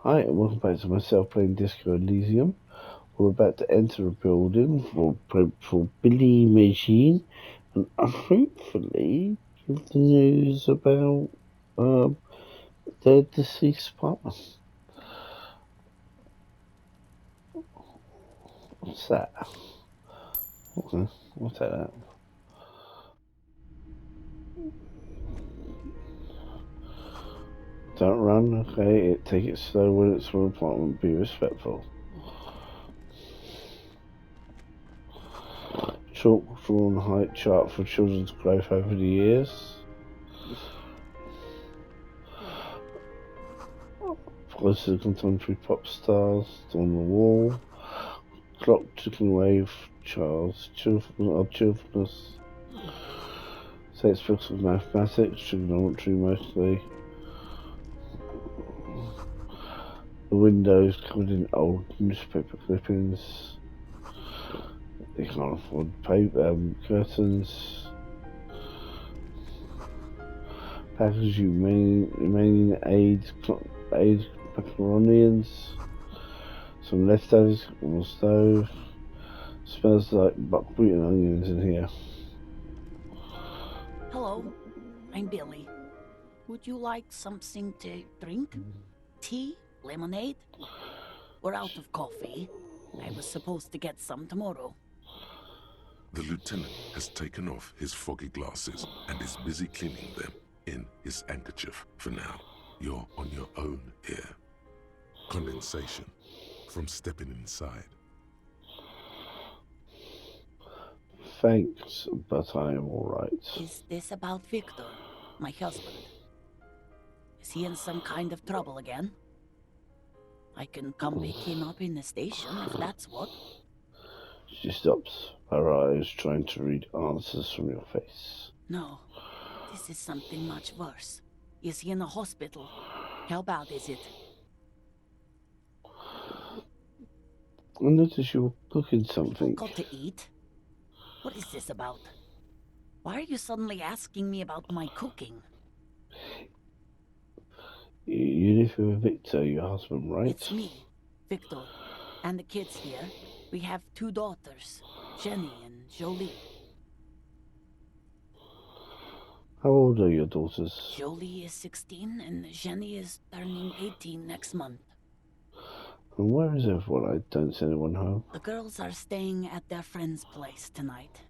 Hi, and welcome back to myself playing Disco Elysium. We're about to enter a building for Billy Machine and hopefully give the news about um, their deceased partner. What's that? Okay, I'll take that. Don't run, okay? Take it slow when it's for apartment. Be respectful. Chalk drawn height chart for children's growth over the years. Close to contemporary pop stars on the wall. Clock ticking away, Charles. Cheerfulness. Textbooks of mathematics, trigonometry mostly. The windows covered in old newspaper clippings. They can't afford paper, curtains. Packaging remaining aid macaronians. Some leftovers on the stove. Smells like buckwheat and onions in here. Hello, I'm Billy. Would you like something to drink? Tea? Lemonade? We're out of coffee. I was supposed to get some tomorrow. The lieutenant has taken off his foggy glasses and is busy cleaning them in his handkerchief for now. You're on your own here. Condensation from stepping inside. Thanks, but I am alright. Is this about Victor, my husband? Is he in some kind of trouble again? I can come pick him up in the station if that's what. She stops, her eyes trying to read answers from your face. No, this is something much worse. Is he in a hospital? How bad is it? I noticed you were cooking something. Got to eat? What is this about? Why are you suddenly asking me about my cooking? You live with Victor, your husband, right? It's me, Victor, and the kids here. We have two daughters, Jenny and Jolie. How old are your daughters? Jolie is 16 and Jenny is turning 18 next month. And where is everyone? I don't see anyone home. The girls are staying at their friend's place tonight.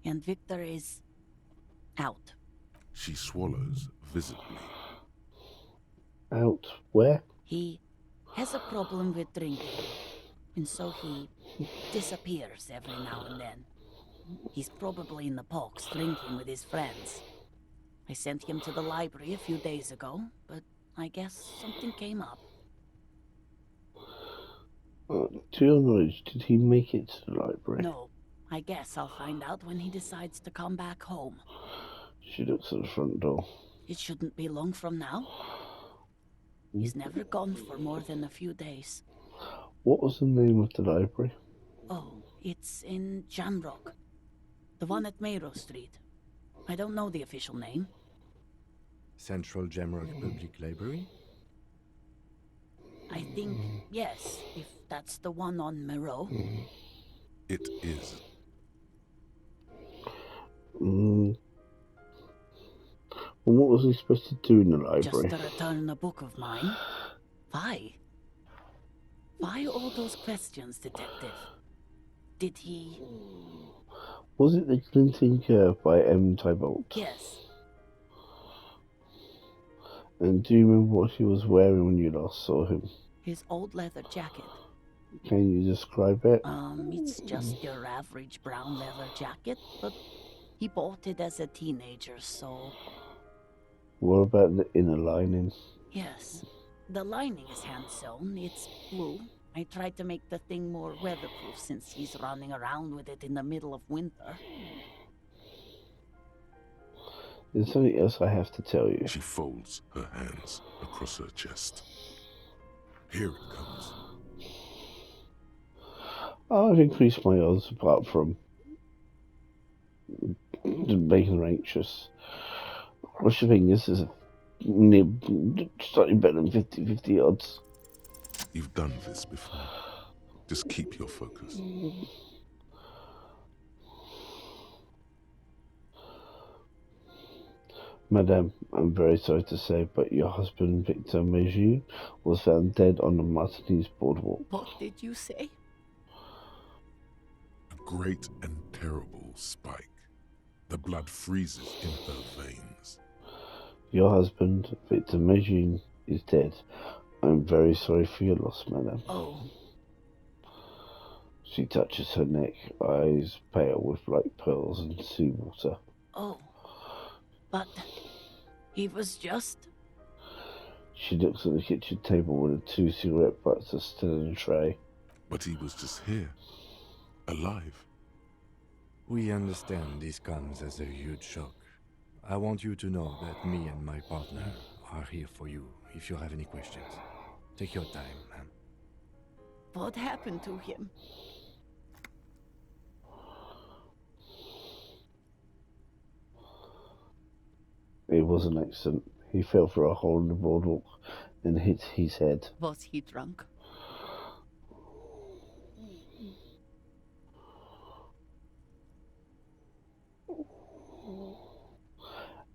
And Victor is out. She swallows visibly. Out where? He has a problem with drinking, and so he disappears every now and then. He's probably in the parks drinking with his friends. I sent him to the library a few days ago, but I guess something came up. To your knowledge, did he make it to the library? No, I guess I'll find out when he decides to come back home. She looks at the front door. It shouldn't be long from now. He's never gone for more than a few days. What was the name of the library? Oh, it's in Jamrock. The one at Mayro Street. I don't know the official name. Central Jamrock Public Library? I think, yes, if that's the one on Mayro. It is. And what was he supposed to do in the library? Just to return a book of mine. Why? Why all those questions, Detective? Did he... Was it the Glinting Curve by M. Tybolt? Yes. And do you remember what he was wearing when you last saw him? His old leather jacket. Can you describe it? It's just your average brown leather jacket, but he bought it as a teenager, so... What about the inner lining? Yes. The lining is hand-sewn. It's blue. I tried to make the thing more weatherproof since he's running around with it in the middle of winter. There's something else I have to tell you. She folds her hands across her chest. Here it comes. I've increased my odds apart from making her anxious. What's your thing? This is slightly better than 50-50 odds. You've done this before. Just keep your focus. Madame, I'm very sorry to say, but your husband, Victor Meju, was found dead on the Martinez boardwalk. What did you say? A great and terrible spike. The blood freezes in her veins. Your husband, Victor Meju, is dead. I'm very sorry for your loss, madame. Oh, She touches her neck, eyes pale with like pearls and seawater. oh. But he was just... She looks at the kitchen table where the 2 cigarette butts are still in a tray. But he was just here. Alive. We understand this comes as a huge shock. I want you to know that me and my partner are here for you if you have any questions. Take your time, ma'am. What happened to him? It was an accident. He fell through a hole in the boardwalk and hit his head. Was he drunk?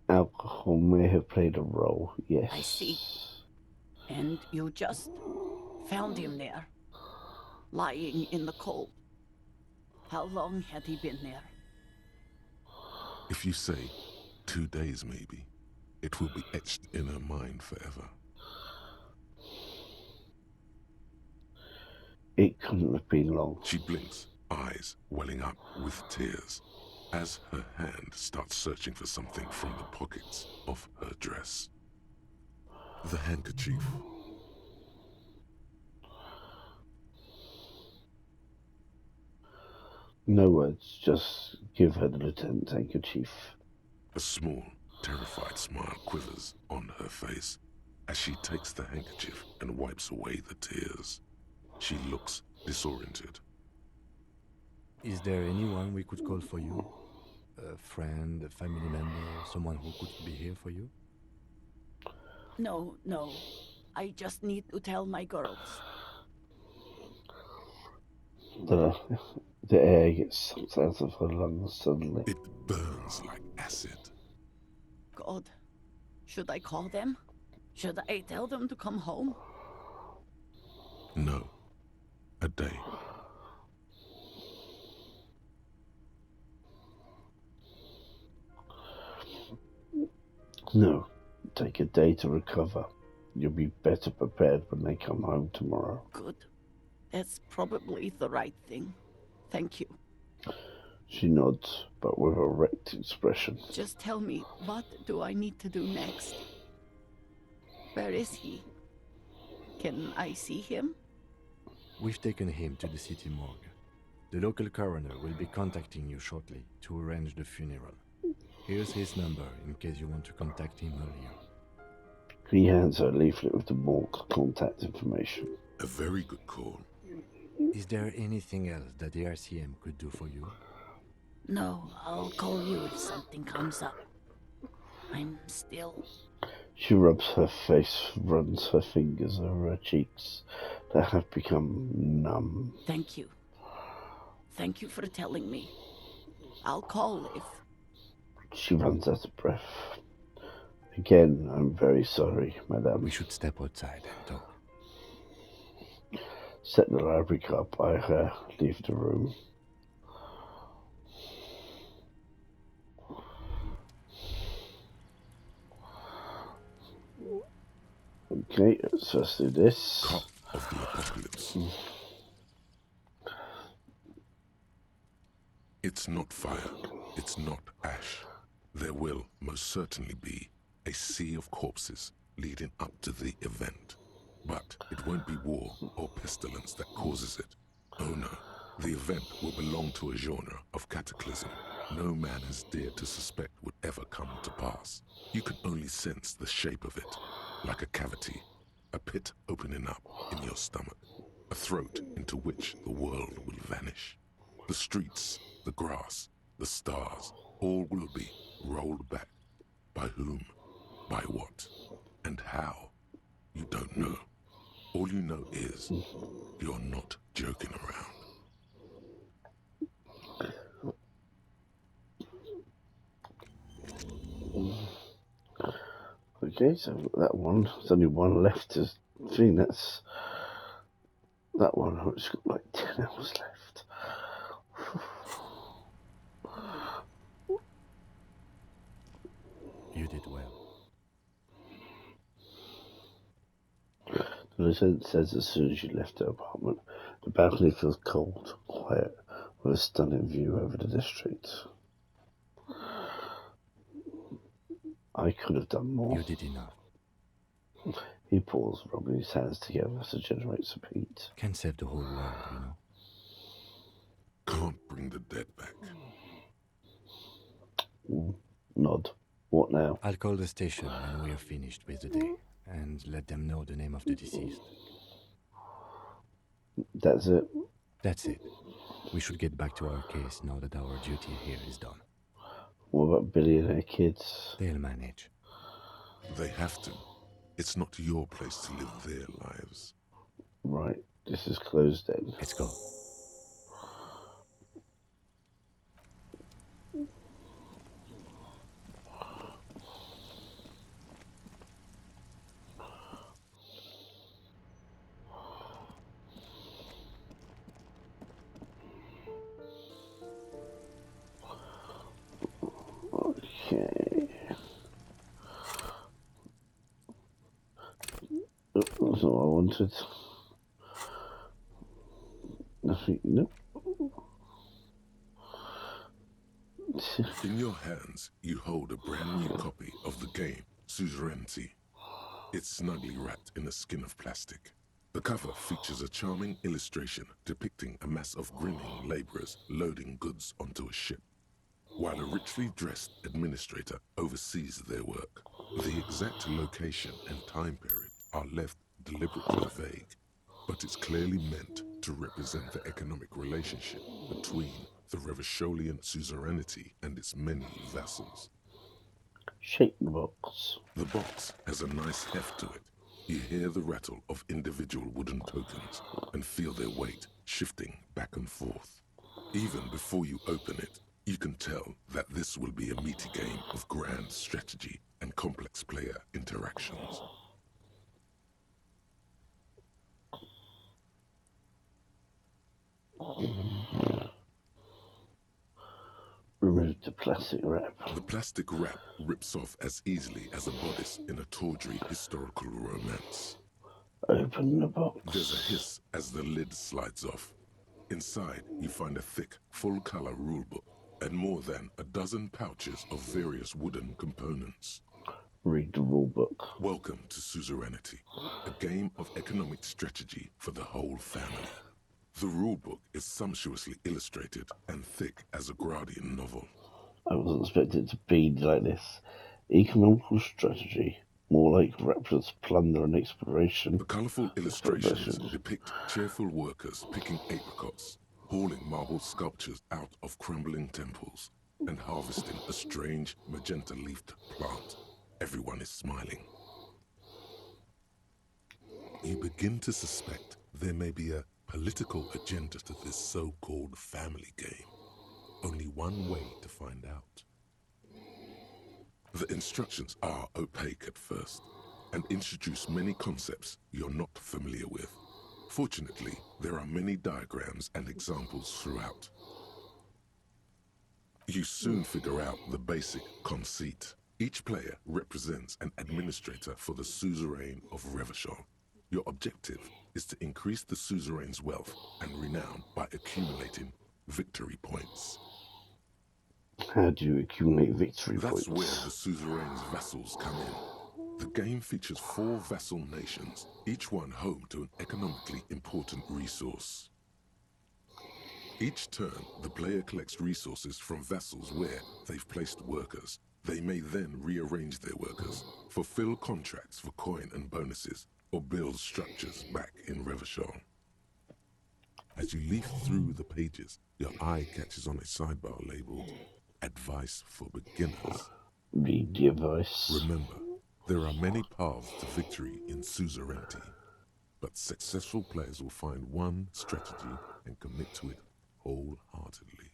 Alcohol may have played a role, yes. I see. And you just found him there, lying in the cold. How long had he been there? If you say 2 days maybe, it will be etched in her mind forever. It couldn't have been long. She blinks, eyes welling up with tears, as her hand starts searching for something from the pockets of her dress. The handkerchief. No words, just give her the lieutenant's handkerchief. A small, terrified smile quivers on her face as she takes the handkerchief and wipes away the tears. She looks disoriented. Is there anyone we could call for you? A friend, a family member, someone who could be here for you? No, no. I just need to tell my girls. The air gets sucked out of her lungs suddenly. It burns like acid. God, should I call them? Should I tell them to come home? No. A day. No, take a day to recover. You'll be better prepared when they come home tomorrow. Good. That's probably the right thing. Thank you. She nods, but with a wrecked expression. Just tell me, what do I need to do next? Where is he? Can I see him? We've taken him to the city morgue. The local coroner will be contacting you shortly to arrange the funeral. Here's his number in case you want to contact him earlier. He hands her a leaflet with the morgue contact information. A very good call. Is there anything else that the RCM could do for you? No, I'll call you if something comes up. I'm still... She rubs her face, runs her fingers over her cheeks that have become numb. Thank you. Thank you for telling me. I'll call if... She runs out of breath. Again, I'm very sorry, madame. We should step outside and talk. Set the library card by her, leave the room. Okay, let's first do this. Cop of the apocalypse. It's not fire. It's not ash. There will most certainly be a sea of corpses leading up to the event. But it won't be war or pestilence that causes it. Oh no, the event will belong to a genre of cataclysm no man has dared to suspect would ever come to pass. You can only sense the shape of it, like a cavity, a pit opening up in your stomach, a throat into which the world will vanish. The streets, the grass, the stars, all will be rolled back. By whom, by what, and how, you don't know. All you know is you're not joking around. Okay, so that one, there's only one left. I think that's that one. It's got like 10 hours left. You did well. The lieutenant says as soon as you left her apartment, the balcony feels cold, quiet, with a stunning view over the district. I could have done more. You did enough. He paused, rubbing his hands together to generate some heat. Can't save the whole world, you know. Can't bring the dead back. Nod. What now? I'll call the station when we are finished with the day, and let them know the name of the deceased. That's it. That's it. We should get back to our case now that our duty here is done. What about billionaire kids? They'll manage. They have to. It's not your place to live their lives. Right, this is closed then. Let's go. Okay. That's not what I wanted. Nothing. Nope. In your hands, you hold a brand new copy of the game, Suzerainty. It's snugly wrapped in a skin of plastic. The cover features a charming illustration depicting a mass of grinning laborers loading goods onto a ship, while a richly dressed administrator oversees their work. The exact location and time period are left deliberately vague, but it's clearly meant to represent the economic relationship between the Revacholian suzerainty and its many vassals. Shake the box. The box has a nice heft to it. You hear the rattle of individual wooden tokens and feel their weight shifting back and forth. Even before you open it, you can tell that this will be a meaty game of grand strategy and complex player interactions. Remove the plastic wrap. The plastic wrap rips off as easily as a bodice in a tawdry historical romance. Open the box. There's a hiss as the lid slides off. Inside, you find a thick, full-color rulebook and more than a dozen pouches of various wooden components. Read the rulebook. Welcome to Suzerainty, a game of economic strategy for the whole family. The rulebook is sumptuously illustrated and thick as a Gradian novel. I wasn't expecting it to be like this. Economical strategy. More like rapturous plunder and exploration. The colourful illustrations depict cheerful workers picking apricots, hauling marble sculptures out of crumbling temples, and harvesting a strange magenta-leafed plant. Everyone is smiling. You begin to suspect there may be a political agenda to this so-called family game. Only one way to find out. The instructions are opaque at first and introduce many concepts you're not familiar with. Fortunately, there are many diagrams and examples throughout. You soon figure out the basic conceit. Each player represents an administrator for the suzerain of Revachol. Your objective is to increase the suzerain's wealth and renown by accumulating victory points. How do you accumulate victory points? That's where the suzerain's vassals come in. The game features 4 vassal nations, each one home to an economically important resource. Each turn, the player collects resources from vassals where they've placed workers. They may then rearrange their workers, fulfill contracts for coin and bonuses, or build structures back in Revachol. As you leaf through the pages, your eye catches on a sidebar labeled Advice for Beginners. Read the advice. Remember, there are many paths to victory in suzerainty. but successful players will find one strategy and commit to it wholeheartedly.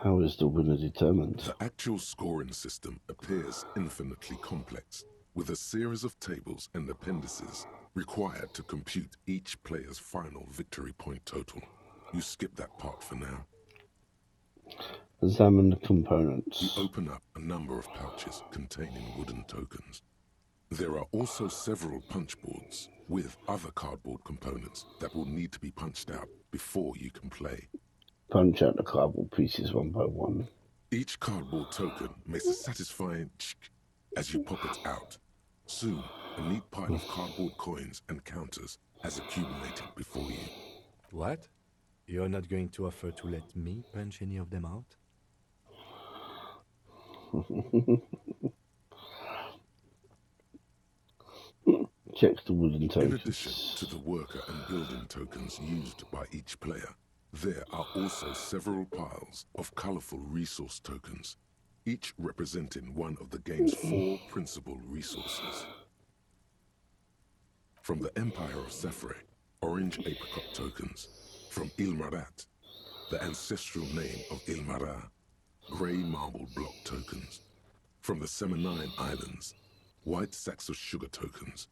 How is the winner determined? The actual scoring system appears infinitely complex, with a series of tables and appendices required to compute each player's final victory point total. You skip that part for now. Examine the components. You open up a number of pouches containing wooden tokens. There are also several punch boards with other cardboard components that will need to be punched out before you can play. Punch out the cardboard pieces one by one. Each cardboard token makes a satisfying ch as you pop it out. Soon, a neat pile of cardboard coins and counters has accumulated before you. What? You're not going to offer to let me punch any of them out? Check the wooden tokens. In addition to the worker and building tokens used by each player, there are also several piles of colorful resource tokens, each representing one of the game's 4 principal resources. From the Empire of Safre, orange apricot tokens. From Ilmarat, the ancestral name of Ilmara, grey marble block tokens. From the Seminine Islands, white sacks of sugar tokens.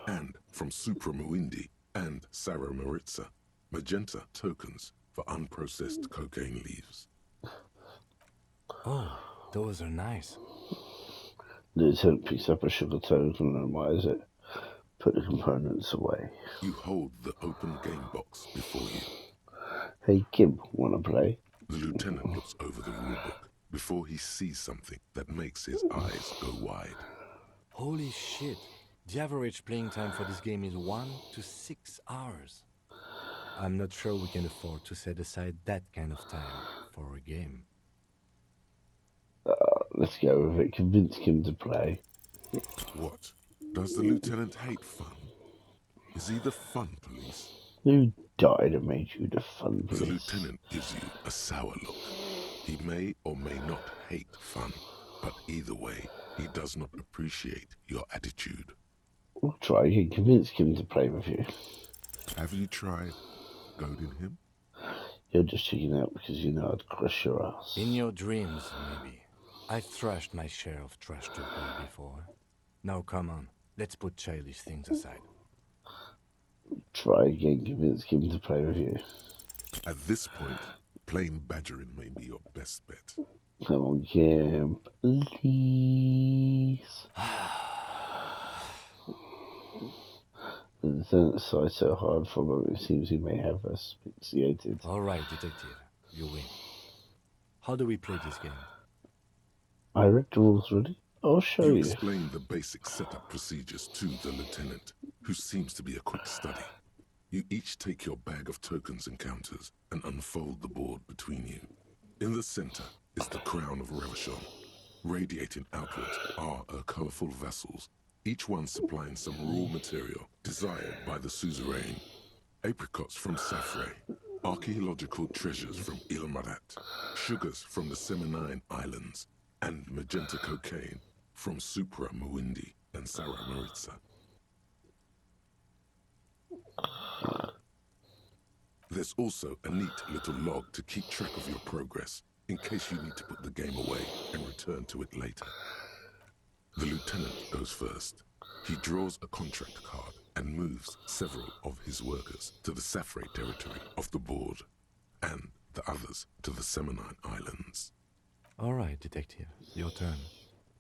And from Supra Muindi and Sarah Maritza, magenta tokens for unprocessed cocaine leaves. Oh, those are nice. Lieutenant picks up a sugar token and admires it. Put the components away. You hold the open game box before you. Hey, Kim, wanna play? The lieutenant looks over the rulebook before he sees something that makes his eyes go wide. Holy shit. The average playing time for this game is 1 to 6 hours. I'm not sure we can afford to set aside that kind of time for a game. Let's go with it. Convince Kim to play. What? Does the lieutenant hate fun? Is he the fun police? Who died and made you the fun police? The lieutenant gives you a sour look. He may or may not hate fun, but either way, he does not appreciate your attitude. We'll try again. Convince Kim to play with you. Have you tried goading him? You're just checking out because you know I'd crush your ass. In your dreams, maybe. I've thrashed my share of trash talkers before. Now come on, let's put childish things aside. Try again. Convince Kim to play with you. At this point, plain badgering may be your best bet. Come on, Kim. Please. The lieutenant sighed so hard for a moment it seems he may have asphyxiated. All right, detective, you win. How do we play this game? I read the rules already. I'll show You you. explain the basic setup procedures to the lieutenant, who seems to be a quick study. You each take your bag of tokens and counters and unfold the board between you. In the center is the crown of Revachon. Radiating outwards are her colorful vessels, each one supplying some raw material desired by the suzerain. Apricots from Safre, archaeological treasures from Ilmarat, sugars from the Seminine Islands, and magenta cocaine from Supra Muindi and Sarah Maritza. There's also a neat little log to keep track of your progress, in case you need to put the game away and return to it later. The lieutenant goes first. He draws a contract card and moves several of his workers to the Safre territory of the board, and the others to the Seminine Islands. All right, detective, your turn.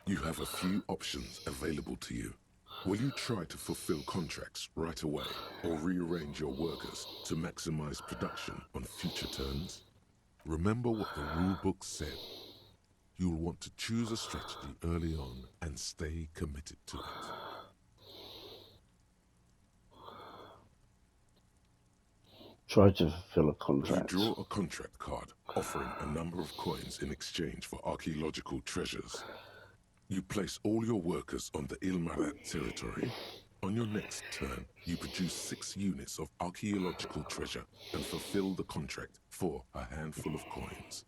You have a few options available to you. Will you try to fulfill contracts right away, or rearrange your workers to maximize production on future turns? Remember what the rulebook said. You'll want to choose a strategy early on and stay committed to it. Try to fulfill a You contract. draw a contract card offering a number of coins in exchange for archaeological treasures. You place all your workers on the Ilmarat territory. On your next turn, you produce 6 units of archaeological treasure and fulfill the contract for a handful of coins.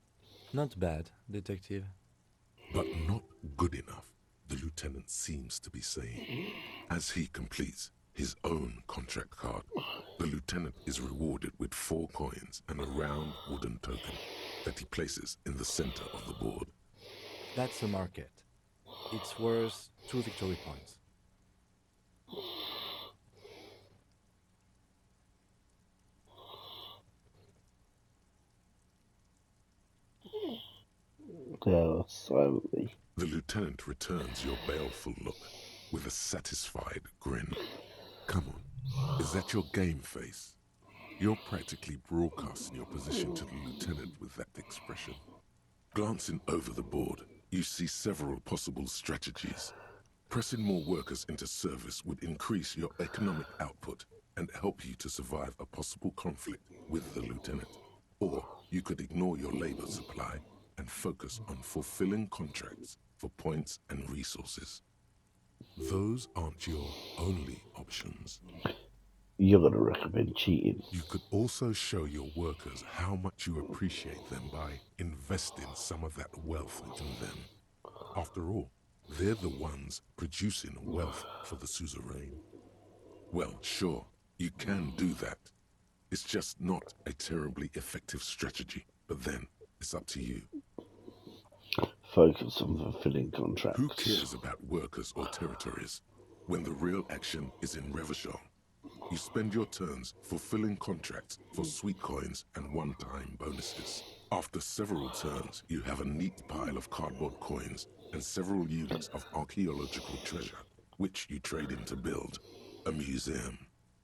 Not bad, detective. But not good enough, the lieutenant seems to be saying. As he completes his own contract card. The lieutenant is rewarded with 4 coins and a round wooden token that he places in the center of the board. That's a market. It's worth 2 victory points. They are silently. The lieutenant returns your baleful look with a satisfied grin. Come on, is that your game face? You're practically broadcasting your position to the lieutenant with that expression. Glancing over the board, you see several possible strategies. Pressing more workers into service would increase your economic output and help you to survive a possible conflict with the lieutenant. Or you could ignore your labor supply and focus on fulfilling contracts for points and resources. Those aren't your only options. You're going to recommend cheating. You could also show your workers how much you appreciate them by investing some of that wealth in them. After all, they're the ones producing wealth for the suzerain. Well, sure, you can do that. It's just not a terribly effective strategy, but then it's up to you. Focus on fulfilling contracts. Who cares about workers or territories when the real action is in Revachol? You spend your turns fulfilling contracts for sweet coins and one-time bonuses. After several turns, you have a neat pile of cardboard coins and several units of archaeological treasure, which you trade in to build a museum.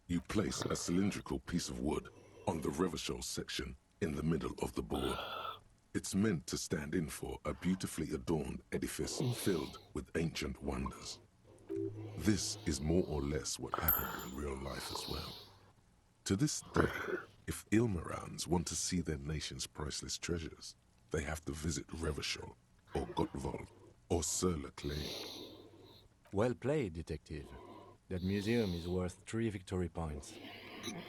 You place a cylindrical piece of wood on the Revachol section in the middle of the board. It's meant to stand in for a beautifully adorned edifice filled with ancient wonders. This is more or less what happened in real life as well. To this day, if Ilmarans want to see their nation's priceless treasures, they have to visit Revachol, or Gottwald, or Sur-le-Clay. Well played, detective. That museum is worth 3 victory points.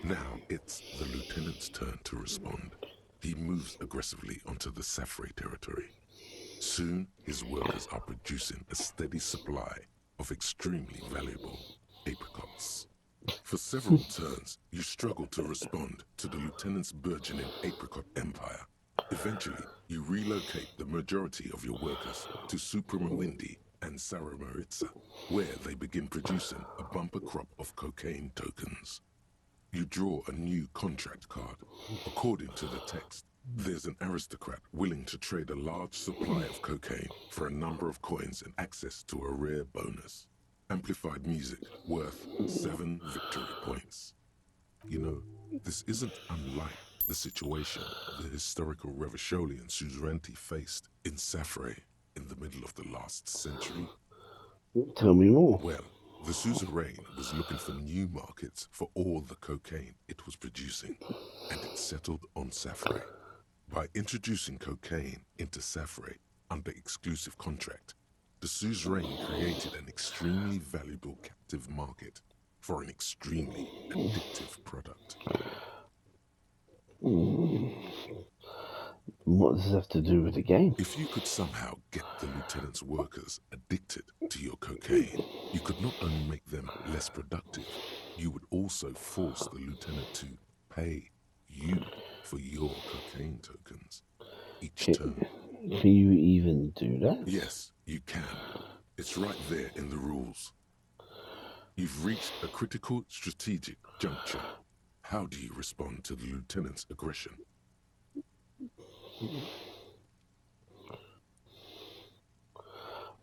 Now it's the lieutenant's turn to respond. He moves aggressively onto the Safrey territory. Soon, his workers are producing a steady supply of extremely valuable apricots. For several turns, you struggle to respond to the lieutenant's burgeoning apricot empire. Eventually, you relocate the majority of your workers to Supremawindi and Saramaritsa, where they begin producing a bumper crop of cocaine tokens. You draw a new contract card. According to the text, there's an aristocrat willing to trade a large supply of cocaine for a number of coins and access to a rare bonus. Amplified music worth 7 victory points. You know, this isn't unlike the situation the historical Revacholian suzerainty faced in Safrey in the middle of the last century. Tell me more. Well, the suzerain was looking for new markets for all the cocaine it was producing, and it settled on Safrey. By introducing cocaine into Safrey under exclusive contract, the suzerain created an extremely valuable captive market for an extremely addictive product. What does this have to do with the game? If you could somehow get the lieutenant's workers addicted to your cocaine, you could not only make them less productive, you would also force the lieutenant to pay you for your cocaine tokens each turn. Can you even do that? Yes, you can. It's right there in the rules. You've reached a critical strategic juncture. How do you respond to the lieutenant's aggression?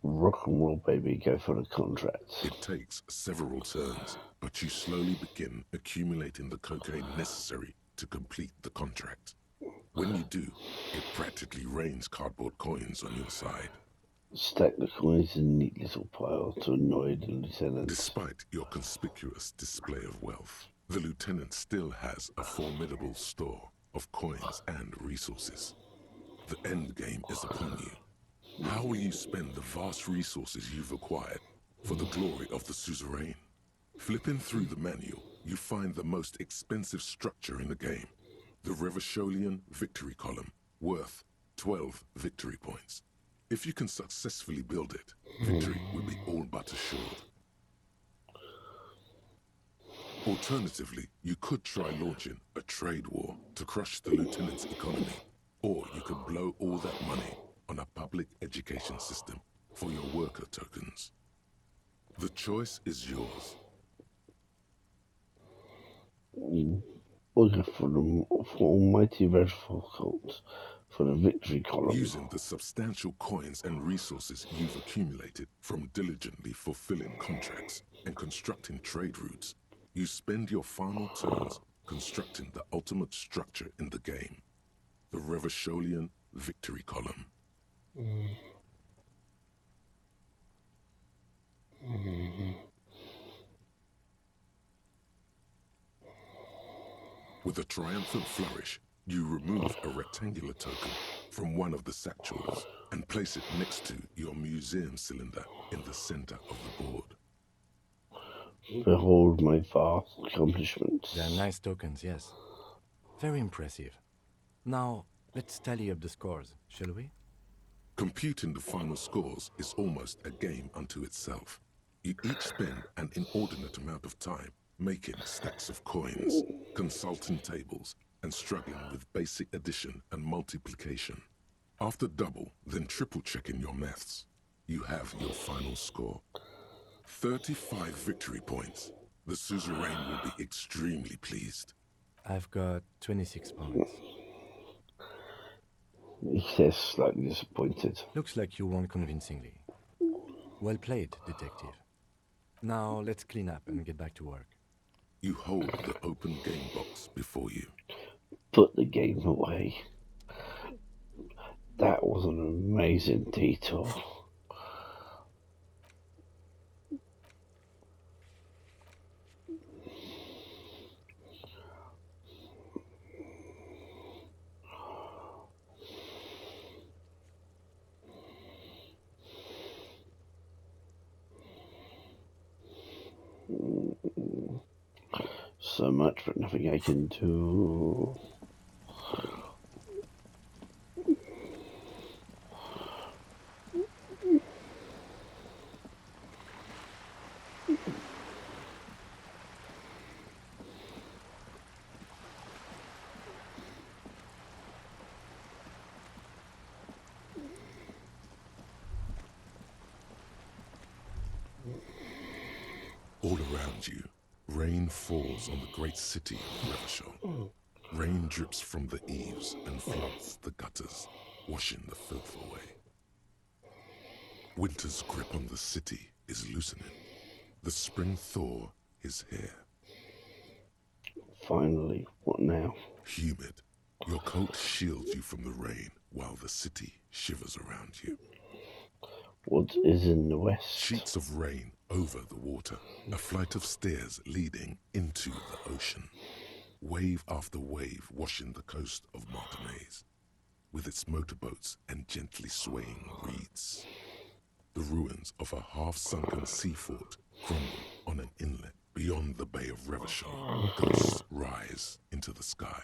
Rock and roll, baby, go for the contracts. It takes several turns, but you slowly begin accumulating the cocaine necessary to complete the contract. When you do, it practically rains cardboard coins on your side. Stack the coins in a neat little pile to annoy the lieutenant. Despite your conspicuous display of wealth, the lieutenant still has a formidable store of coins and resources. The end game is upon you. How will you spend the vast resources you've acquired for the glory of the suzerain? Flipping through the manual, you find the most expensive structure in the game, the Revacholian victory column, worth 12 victory points. If you can successfully build it, victory will be all but assured. Alternatively, you could try launching a trade war to crush the lieutenant's economy, or you could blow all that money on a public education system for your worker tokens. The choice is yours. We'll go for almighty Redfall cult for the victory column. Using the substantial coins and resources you've accumulated from diligently fulfilling contracts and constructing trade routes, you spend your final turns constructing the ultimate structure in the game, the Revacholian victory column. With a triumphant flourish, you remove a rectangular token from one of the satchels and place it next to your museum cylinder in the center of the board. Behold my vast accomplishments. They're nice tokens, yes. Very impressive. Now, let's tally up the scores, shall we? Computing the final scores is almost a game unto itself. You each spend an inordinate amount of time making stacks of coins, consulting tables, and struggling with basic addition and multiplication. After double, then triple checking your maths, you have your final score. 35 victory points. The suzerain will be extremely pleased. I've got 26 points. He says, slightly disappointed. Looks like you won convincingly. Well played, detective. Now let's clean up and get back to work. You hold the open game box before you. Put the game away. That was an amazing detour. So much for nothing I can do. All around you, rain falls on the great city of Revachol. Rain drips from the eaves and floods the gutters, washing the filth away. Winter's grip on the city is loosening. The spring thaw is here. Finally, what now? Humid, your coat shields you from the rain while the city shivers around you. What is in the west? Sheets of rain over the water, a flight of stairs leading into the ocean. Wave after wave washing the coast of Martinez, with its motorboats and gently swaying reeds. The ruins of a half-sunken sea fort crumble on an inlet beyond the Bay of Revachol. Ghosts rise into the sky.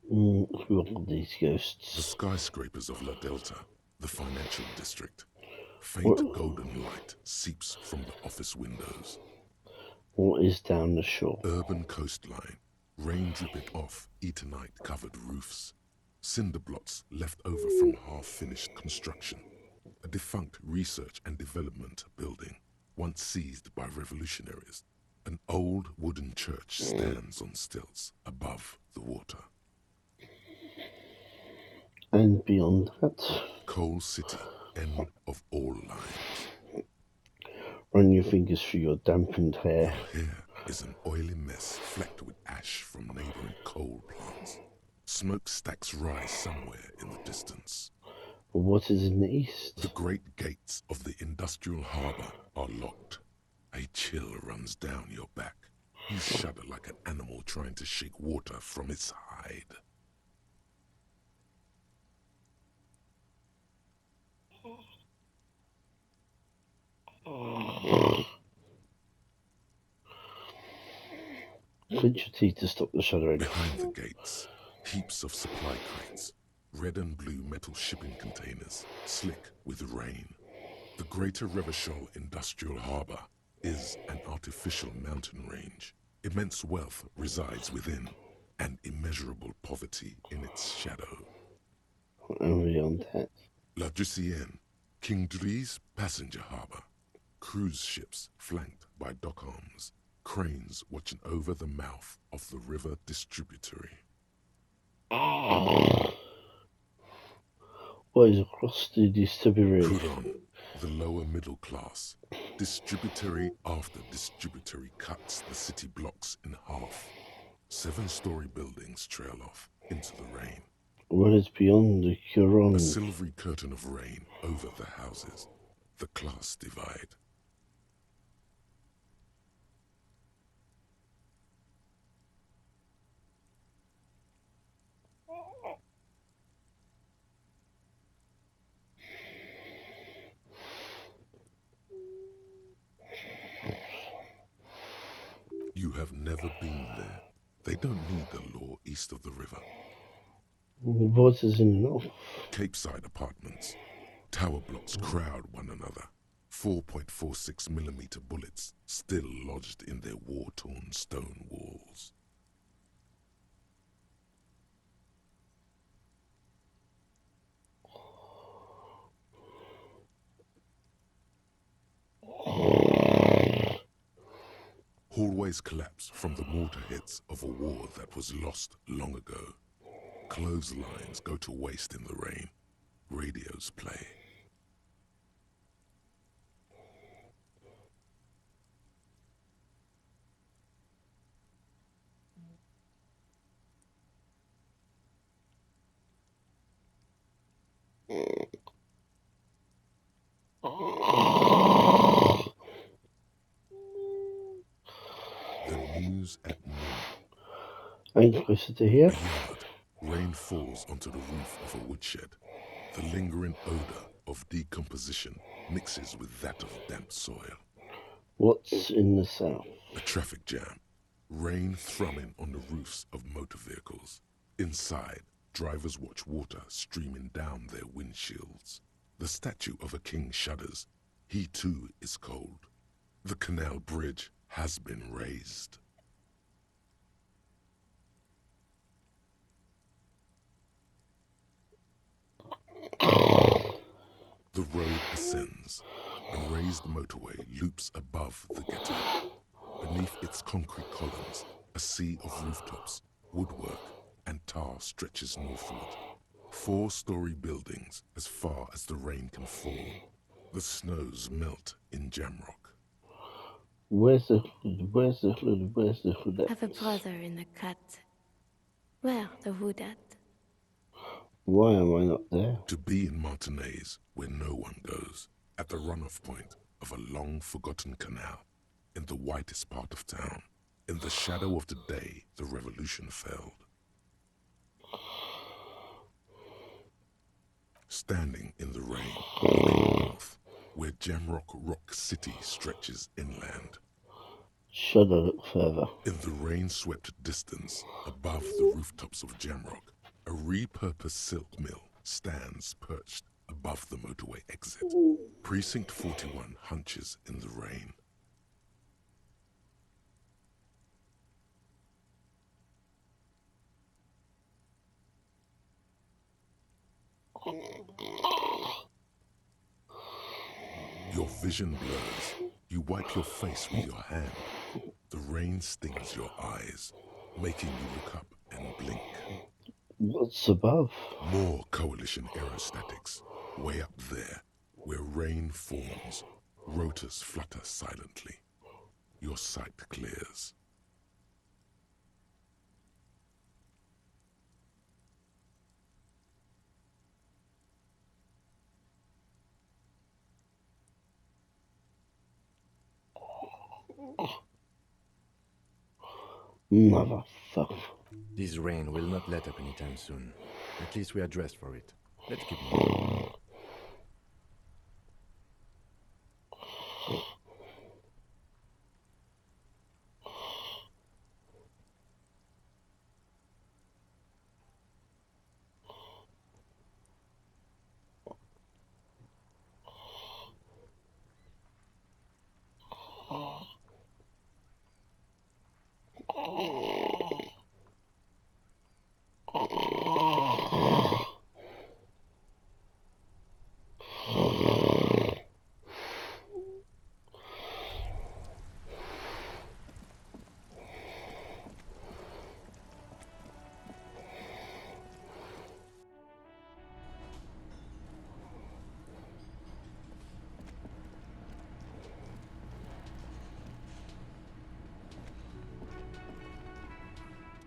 Who are these The ghosts? skyscrapers of La Delta, the financial district. Faint What? golden light seeps from the office windows. What is down the shore? Urban coastline, rain dripping off Eternite-covered roofs. Cinder blots left over from half-finished construction. A defunct research and development building, once seized by revolutionaries. An old wooden church stands on stilts above the water. And beyond that? Coal City, end of all lines. Run your fingers through your dampened hair. Your hair is an oily mess flecked with ash from neighboring coal plants. Smokestacks rise somewhere in the distance. What is in the east? The great gates of the industrial harbor are locked. A chill runs down your back. You shudder like an animal trying to shake water from its hide. Clench your teeth to stop the shuddering. Behind the gates, Heaps of supply crates, red and blue metal shipping containers, slick with rain. The Greater Revachol Industrial Harbor is an artificial mountain range. Immense wealth resides within, and immeasurable poverty in its shadow. And beyond that. La Ducienne, King Dries passenger harbor. Cruise ships flanked by dock arms, cranes watching over the mouth of the river distributary. What is across the distributary? Huron, the lower middle class. Distributary after distributary cuts the city blocks in half. 7-story buildings trail off into the rain. What is beyond the Huron? A silvery curtain of rain over the houses. The class divide. You have never been there. They don't need the law east of the river. What is in the north? Capeside apartments. Tower blocks crowd one another. 4.46mm bullets still lodged in their war-torn stone walls. Hallways collapse from the mortar hits of a war that was lost long ago. Clotheslines go to waste in the rain. Radios play. The news at noon. Ain't closer to here. A yard. Rain falls onto the roof of a woodshed. The lingering odor of decomposition mixes with that of damp soil. What's in the south? A traffic jam. Rain thrumming on the roofs of motor vehicles. Inside, drivers watch water streaming down their windshields. The statue of a king shudders. He too is cold. The canal bridge has been raised. The road ascends. A raised motorway loops above the ghetto. Beneath its concrete columns, a sea of rooftops, woodwork, and tar stretches northward. 4-story buildings as far as the rain can fall. The snows melt in Jamrock. Where's the hood at? Have a brother in the cut. Where the hood at? Why am I not there? To be in Martinaise, where no one goes, at the runoff point of a long-forgotten canal, in the whitest part of town. In the shadow of the day the revolution felled. Standing in the rain, looking north, where Jamrock Rock City stretches inland. Should I look further? In the rain-swept distance, above the rooftops of Jamrock, a repurposed silk mill stands perched above the motorway exit. Precinct 41 hunches in the rain. Your vision blurs. You wipe your face with your hand. The rain stings your eyes, making you look up and blink. What's above? More coalition aerostatics, way up there, where rain forms, rotors flutter silently. Your sight clears. Motherfucker. This rain will not let up anytime soon. At least we are dressed for it. Let's keep moving.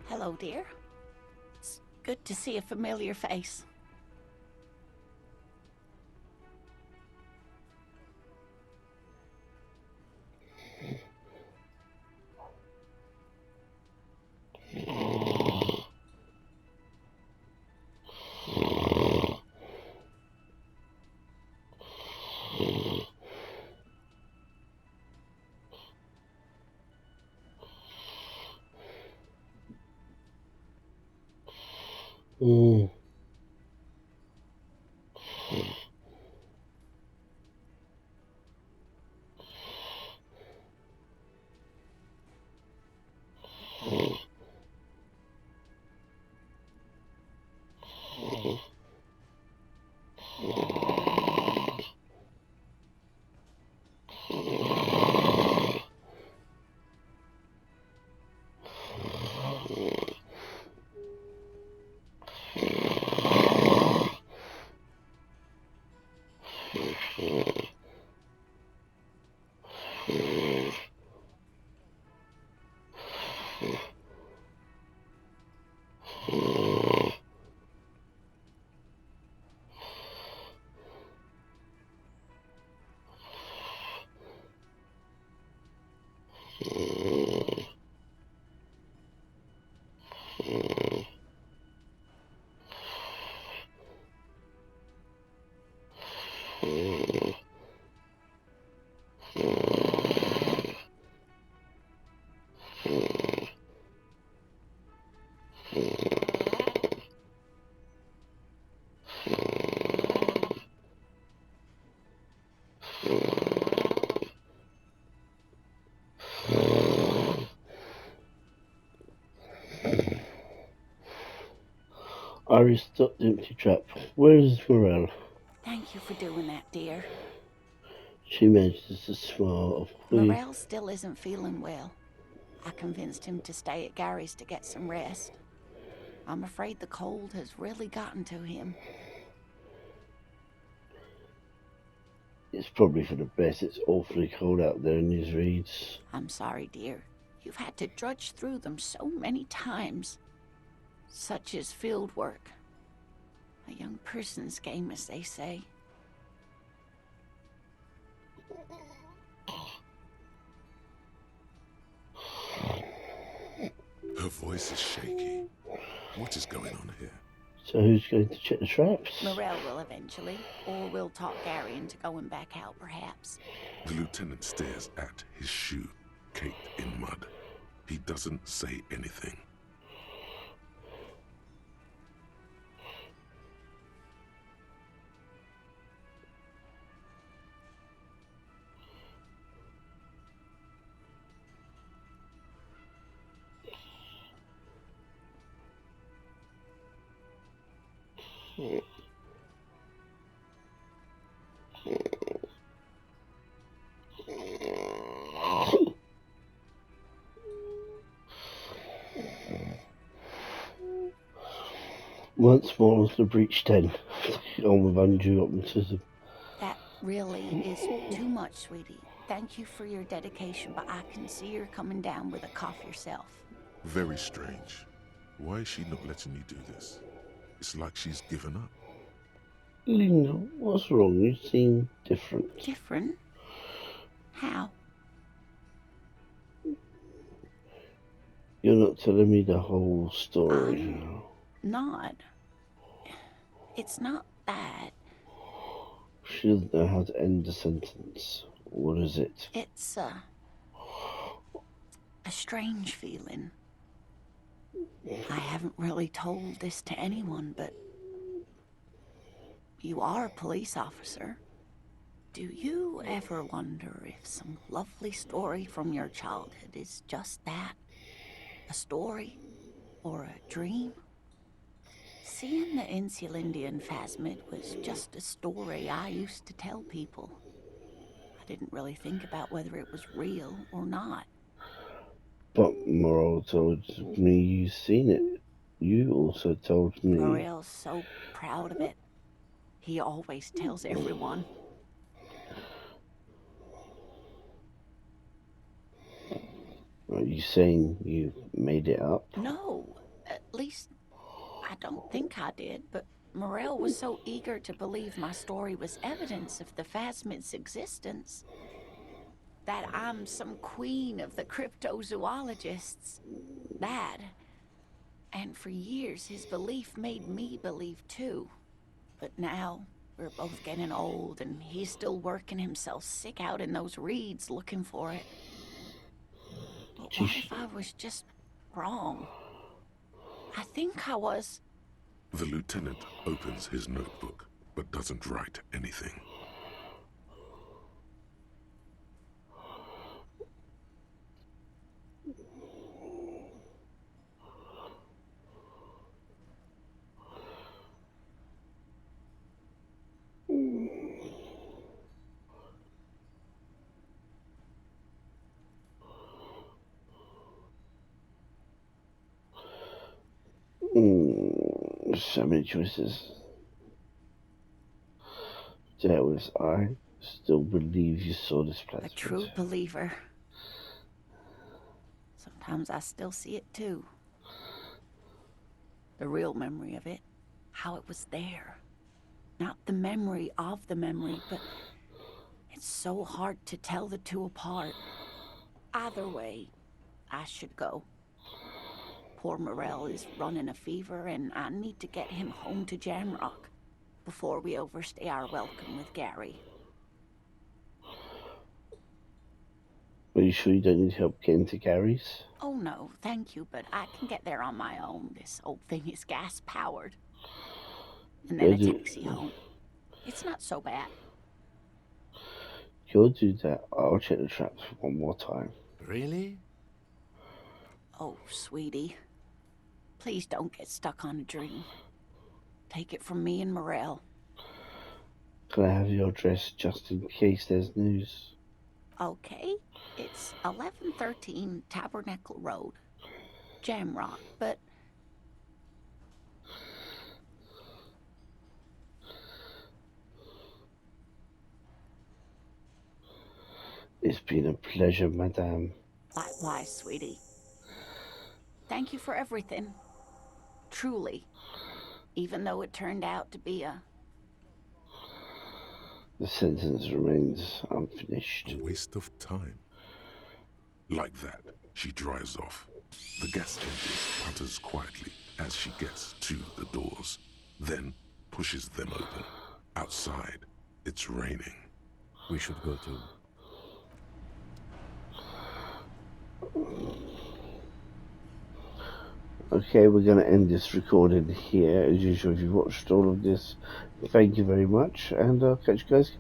Hello, dear. It's good to see a familiar face. Mm. Iris stopped the empty trap. Where is Morel? Thank you for doing that, dear. She manages to smile. Morel still isn't feeling well. I convinced him to stay at Gary's to get some rest. I'm afraid the cold has really gotten to him. It's probably for the best. It's awfully cold out there in these reeds. I'm sorry, dear. You've had to drudge through them so many times. Such is field work. A young person's game, as they say. Her voice is shaky. What is going on here? So who's going to check the traps? Morel will eventually, or we'll talk Gary into going back out, perhaps. The lieutenant stares at his shoe, caked in mud. He doesn't say anything. Once more the breach 10. On with undue optimism. That really is too much, sweetie. Thank you for your dedication, but I can see you're coming down with a cough yourself. Very strange. Why is she not letting me do this? It's like she's given up. Linda, what's wrong? You seem different. Different? How? You're not telling me the whole story. I'm not. It's not that. She doesn't know how to end a sentence. What is it? It's a strange feeling. I haven't really told this to anyone, but you are a police officer. Do you ever wonder if some lovely story from your childhood is just that? A story? Or a dream? Seeing the Insulindian phasmid was just a story I used to tell people. I didn't really think about whether it was real or not. But Morel told me you seen it. You also told me. Morel's so proud of it. He always tells everyone. Are you saying you made it up? No, at least I don't think I did, but Morel was so eager to believe my story was evidence of the phasmid's existence that I'm some queen of the cryptozoologists. That, and for years his belief made me believe too. But now we're both getting old and he's still working himself sick out in those reeds looking for it. But what if I was just wrong? I think I was. The lieutenant opens his notebook, but doesn't write anything. So many choices. There was I still believe you saw this plasmid. A true believer. Sometimes I still see it too. The real memory of it. How it was there. Not the memory of the memory, but it's so hard to tell the two apart. Either way, I should go. Poor Morel is running a fever, and I need to get him home to Jamrock before we overstay our welcome with Gary. Are you sure you don't need help getting to Gary's? Oh no, thank you, but I can get there on my own. This old thing is gas-powered. And then a taxi home. It's not so bad. You'll do that. I'll check the traps one more time. Really? Oh, sweetie. Please don't get stuck on a dream. Take it from me and Morel. Can I have your address just in case there's news? Okay. It's 1113 Tabernacle Road. Jamrock, but... It's been a pleasure, madame. Likewise, sweetie. Thank you for everything. Truly. Even though it turned out to be a... The sentence remains unfinished. A waste of time. Like that, she drives off. The gas engine putters quietly as she gets to the doors, then pushes them open. Outside, it's raining. We should go too. Okay, we're going to end this recording here. As usual, if you've watched all of this, thank you very much, and I'll catch you guys